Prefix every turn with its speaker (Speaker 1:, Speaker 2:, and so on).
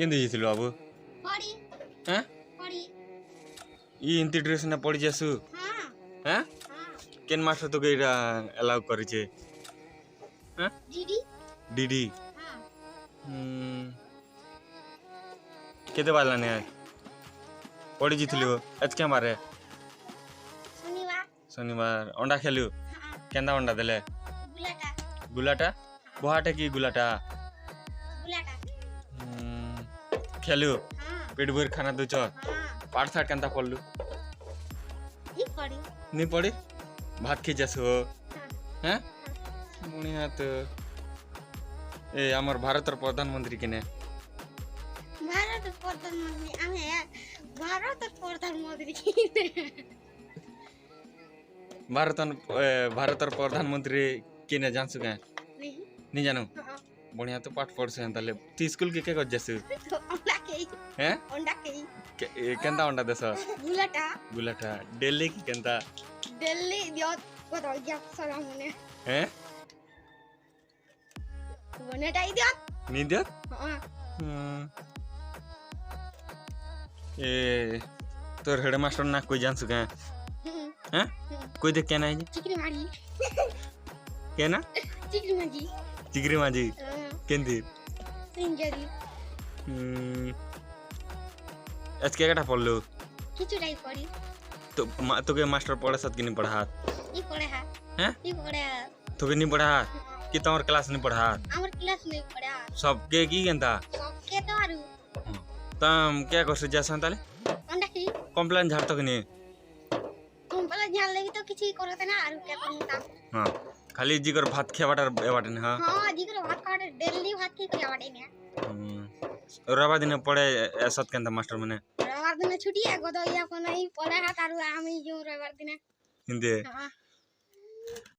Speaker 1: केंदे जिथिलु बाबू
Speaker 2: पड़ी
Speaker 1: हैं
Speaker 2: पड़ी
Speaker 1: ई इंती ड्रेस ना पड़ी जासु
Speaker 2: हां
Speaker 1: हैं
Speaker 2: हां
Speaker 1: केन मास्टर तो गईरा अलाउ करी छे हैं
Speaker 2: दीदी
Speaker 1: डीडी
Speaker 2: हां
Speaker 1: केते बाला ने पड़ी जिथिलु आज क्या मारे शनिवार अंडा खेलु
Speaker 2: हां
Speaker 1: केंदा अंडा देले
Speaker 2: गुलाटा
Speaker 1: गुलाटा बोहाटे की गुलाटा
Speaker 2: गुलाटा
Speaker 1: खेलु
Speaker 2: हां
Speaker 1: पेट भर खाना दउछ
Speaker 2: हां
Speaker 1: पाठ साठ केंता पढ़लु
Speaker 2: ई पड़ी
Speaker 1: नहीं पढ़ी भात खी जासु
Speaker 2: हां
Speaker 1: हैं बढ़िया तो ए हमर भारतर प्रधानमंत्री केने
Speaker 2: भारत प्रधानमंत्री आमे भारत प्रधानमंत्री
Speaker 1: भारतर प्रधानमंत्री केने जानसु का
Speaker 2: नहीं
Speaker 1: नहीं जानू
Speaker 2: हां
Speaker 1: बढ़िया तो पाठ पढ़से ताले ती स्कूल के कर जासु
Speaker 2: अंडा के
Speaker 1: हैं
Speaker 2: अंडा के
Speaker 1: केंता अंडा देस
Speaker 2: गुलाटा
Speaker 1: गुलाटा डेली की केंता
Speaker 2: दिल्ली दियो को या सरा मने
Speaker 1: हैं
Speaker 2: बने टाई दियो
Speaker 1: नहीं दे
Speaker 2: हां
Speaker 1: ए तोर हेड मास्टर ना कोई जानसु का हैं कोई देख के ना
Speaker 2: चिकनी मारी
Speaker 1: के ना
Speaker 2: चिकनी माजी
Speaker 1: चिगरी माजी केंदी
Speaker 2: इंजरी
Speaker 1: आज के कटा पढ़लु
Speaker 2: खिचुड़ाई पड़ी
Speaker 1: तो के मास्टर पढ़े साथ कि नहीं पढ़ा
Speaker 2: ई पढ़े है
Speaker 1: हैं
Speaker 2: ई पढ़े
Speaker 1: तो के नहीं पढ़ा कि तोर क्लास नहीं पढ़ा
Speaker 2: हमर क्लास में पढ़ा
Speaker 1: सब के की केंता
Speaker 2: सबके तो आरु
Speaker 1: तम क्या करस जासन ताले
Speaker 2: अंडा की
Speaker 1: कंप्लेन झाड़ तक नहीं
Speaker 2: कंपला जान लेबी तो किछि करते ना आरु के करता
Speaker 1: हां खाली जिगर भात खेवाटर एवाटे ने हां
Speaker 2: हां जिगर भात काटे डेली भात की करे बाटे ने
Speaker 1: रवा दिन पढ़े सत केंता मास्टर मने
Speaker 2: रविवार दिन छुट्टी है गोदो या को नहीं पढ़े हाथ आरु आमी जो रविवार दिन
Speaker 1: हिंदी
Speaker 2: हां